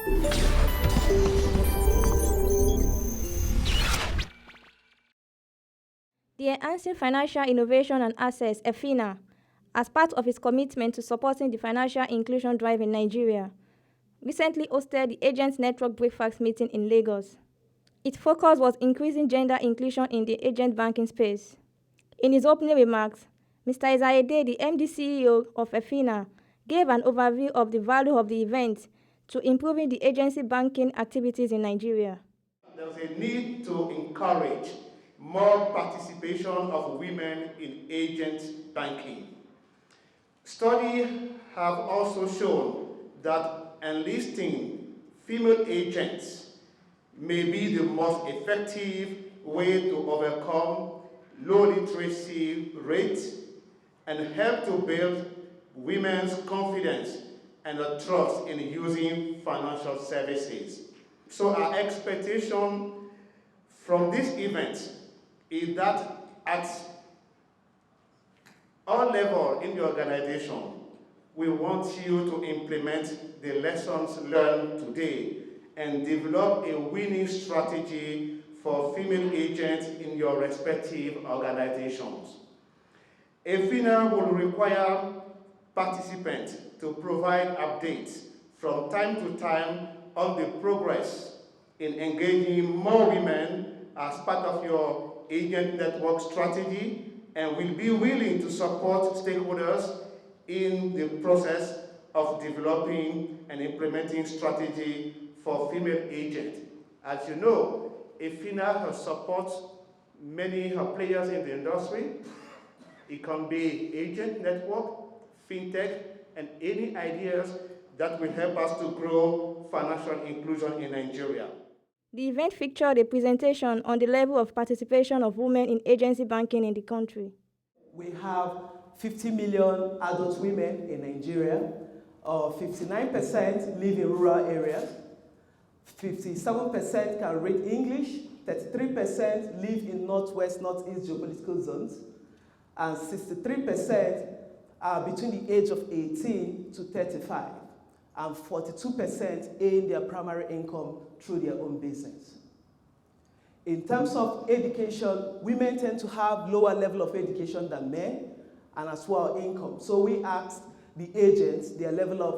The Enhancing Financial Innovation and Access, EFINA, as part of its commitment to supporting the financial inclusion drive in Nigeria, recently hosted the Agent Network Breakfast meeting in Lagos. Its focus was increasing gender inclusion in the agent banking space. In his opening remarks, Mr. Isaede, the MD-CEO of EFINA, gave an overview of the value of the event to improving the agency banking activities in Nigeria. There's a need to encourage more participation of women in agent banking. Studies have also shown that enlisting female agents may be the most effective way to overcome low literacy rates and help to build women's confidence and a trust in using financial services. So our expectation from this event is that at all levels in the organization, we want you to implement the lessons learned today and develop a winning strategy for female agents in your respective organizations. EFINA will require participants to provide updates from time to time on the progress in engaging more women as part of your agent network strategy, and will be willing to support stakeholders in the process of developing and implementing strategy for female agents. As you know, EFINA has support many players in the industry. It can be agent network, fintech, and any ideas that will help us to grow financial inclusion in Nigeria. The event featured a presentation on the level of participation of women in agency banking in the country. We have 50 million adult women in Nigeria. 59% live in rural areas. 57% can read English. 33% live in northwest, northeast geopolitical zones. And 63% are between the age of 18 to 35. And 42% earn their primary income through their own business. In terms of education, women tend to have lower level of education than men, and as well income. So we asked the agents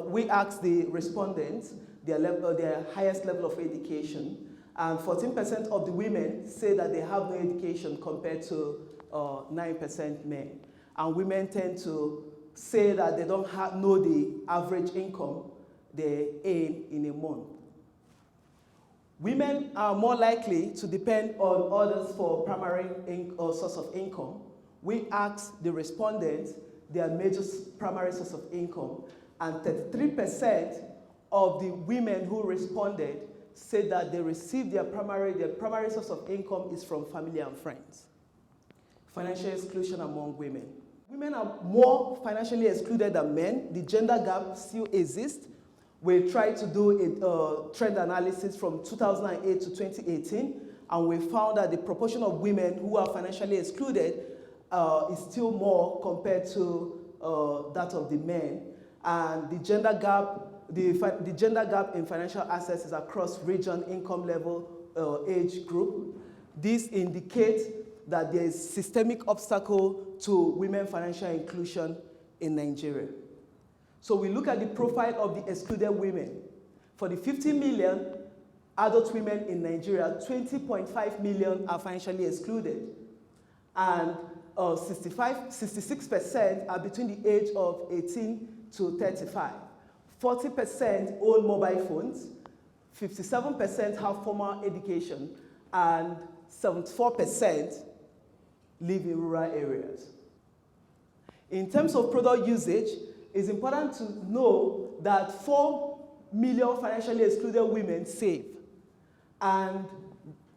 we asked the respondents their highest level of education, and 14% of the women say that they have no education compared to 9% men. And women tend to say that they don't know the average income they earn in a month. Women are more likely to depend on others for primary source of income. We asked the respondents their major primary source of income, and 33% of the women who responded said that they receive their primary source of income is from family and friends. Financial exclusion among women. Women are more financially excluded than men. The gender gap still exists. We tried to do a trend analysis from 2008 to 2018, and we found that the proportion of women who are financially excluded is still more compared to that of the men. And the gender gap in financial access is across region, income level, age group. This indicates that there is systemic obstacle to women financial inclusion in Nigeria. So we look at the profile of the excluded women. For the 50 million adult women in Nigeria, 20.5 million are financially excluded. And 66% are between the age of 18 to 35. 40% own mobile phones, 57% have formal education, and 74% live in rural areas. In terms of product usage, it's important to know that 4 million financially excluded women save, and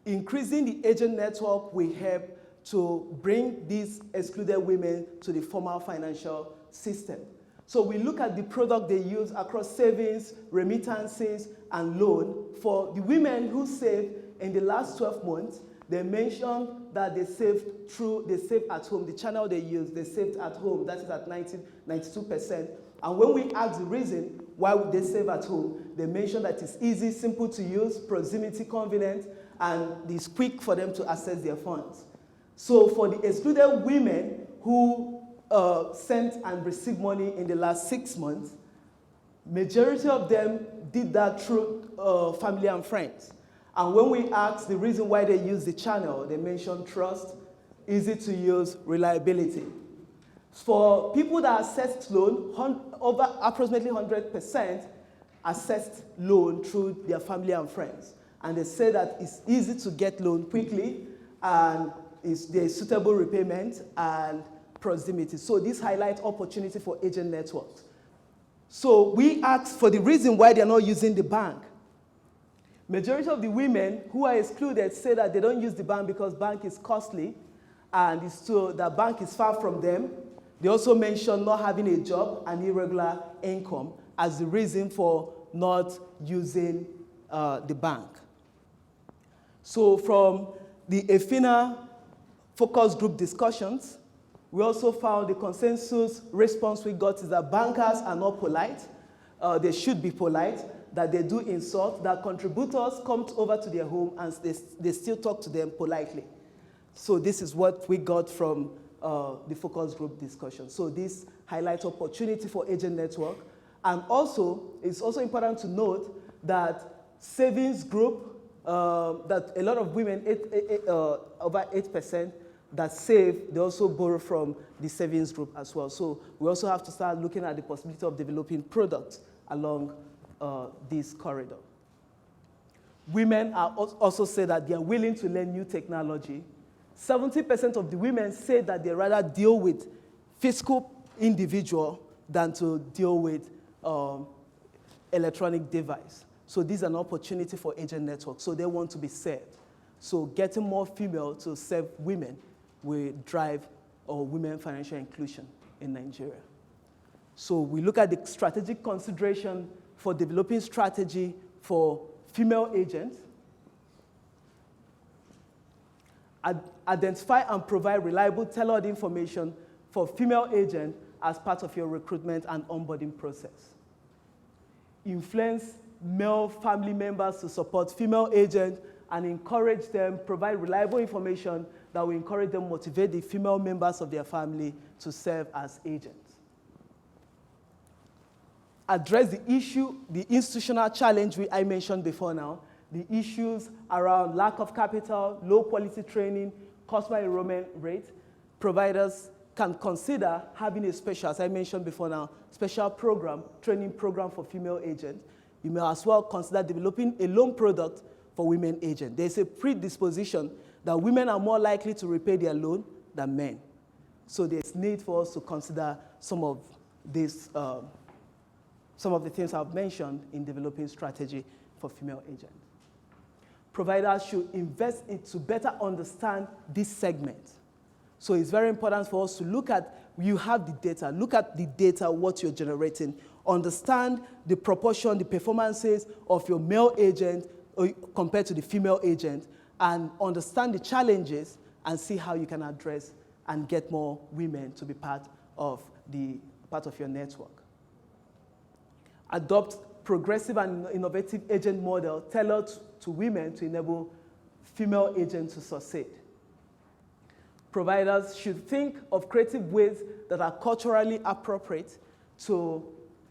increasing the agent network will help to bring these excluded women to the formal financial system. So we look at the product they use across savings, remittances, and loan. For the women who saved in the last 12 months, they mentioned that they saved at home. The channel they used, they saved at home. That is at 92%. And when we asked the reason, Why would they save at home? They mentioned that it's easy, simple to use, proximity convenient, and it's quick for them to access their funds. So for the excluded women who sent and received money in the last 6 months, majority of them did that through family and friends. And when we asked the reason why they use the channel, they mentioned trust, easy to use, reliability. For people that accessed loan, over approximately 100% accessed loan through their family and friends. And they say that it's easy to get loan quickly, and there's suitable repayment and proximity. So this highlights opportunity for agent networks. So we asked for the reason why they're not using the bank. Majority of the women who are excluded say that they don't use the bank because bank is costly and the bank is far from them. They also mentioned not having a job and irregular income as the reason for not using the bank. So from the EFINA focus group discussions, we also found the consensus response we got is that bankers are not polite. They should be polite, that they do insult, that contributors come over to their home and they still talk to them politely. So this is what we got from the focus group discussion. So this highlights opportunity for agent network. And also, it's also important to note that savings group, that a lot of women, over 8%, that save, they also borrow from the savings group as well. So we also have to start looking at the possibility of developing products along this corridor. Women are also say that they are willing to learn new technology. 70% of the women say that they rather deal with physical individual than to deal with electronic device. So this is an opportunity for agent network. So they want to be served. So getting more female to serve women will drive women financial inclusion in Nigeria. So we look at the strategic consideration for developing strategy for female agents. Identify and provide reliable tailored information for female agents as part of your recruitment and onboarding process. Influence male family members to support female agents and encourage them, provide reliable information that will encourage them, motivate the female members of their family to serve as agents. Address the issue, the institutional challenge I mentioned before now, the issues around lack of capital, low quality training, customer enrollment rate. Providers can consider having a special, as I mentioned before now, special program, training program for female agents. You may as well consider developing a loan product for women agents. There's a predisposition that women are more likely to repay their loan than men. So there's need for us to consider some of these, some of the things I've mentioned in developing strategy for female agents. Providers should invest to better understand this segment. So it's very important for us to look at, you have the data, look at the data, what you're generating, understand the proportion, the performances of your male agent compared to the female agent, and understand the challenges and see how you can address and get more women to be part of your network. Adopt progressive and innovative agent model tailored to women to enable female agents to succeed. Providers should think of creative ways that are culturally appropriate to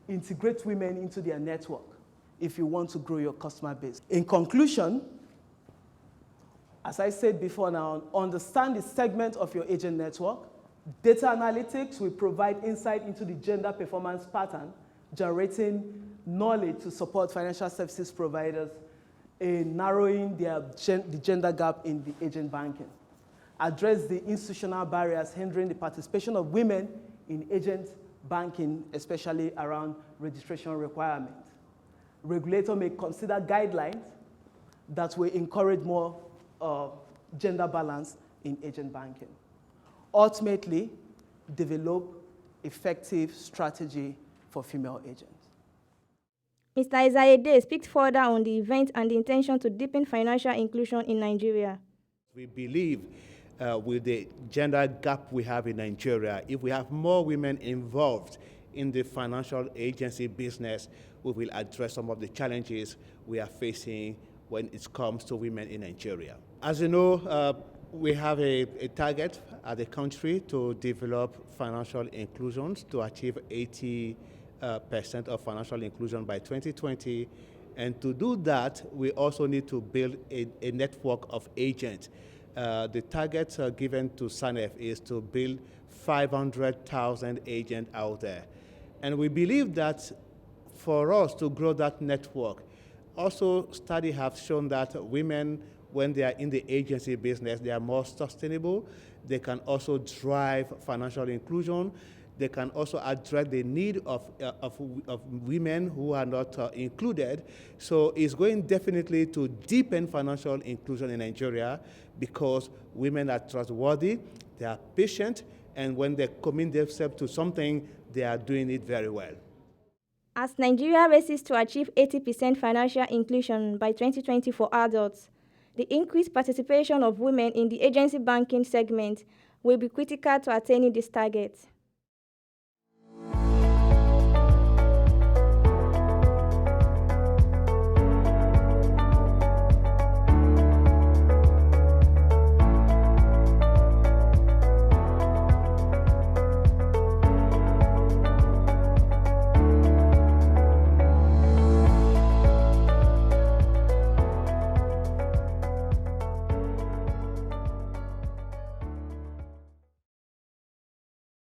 integrate women into their network if you want to grow your customer base. In conclusion, as I said before now, understand the segment of your agent network. Data analytics will provide insight into the gender performance pattern, generating knowledge to support financial services providers in narrowing the gender gap in the agent banking. Address the institutional barriers hindering the participation of women in agent banking, especially around registration requirements. Regulator may consider guidelines that will encourage more gender balance in agent banking. Ultimately, develop effective strategy for female agents. Mr. Isaiah speaks further on the event and the intention to deepen financial inclusion in Nigeria. We believe with the gender gap we have in Nigeria, if we have more women involved in the financial agency business, we will address some of the challenges we are facing when it comes to women in Nigeria. As you know, we have a target at the country to develop financial inclusion to achieve 80% of financial inclusion by 2020. And to do that, we also need to build a network of agents. The target given to SANEF is to build 500,000 agents out there. And we believe that for us to grow that network, also studies have shown that women, when they are in the agency business, they are more sustainable. They can also drive financial inclusion. They can also address the need of women who are not included. So it's going definitely to deepen financial inclusion in Nigeria because women are trustworthy, they are patient, and when they commit themselves to something, they are doing it very well. As Nigeria races to achieve 80% financial inclusion by 2020 for adults, the increased participation of women in the agency banking segment will be critical to attaining this target.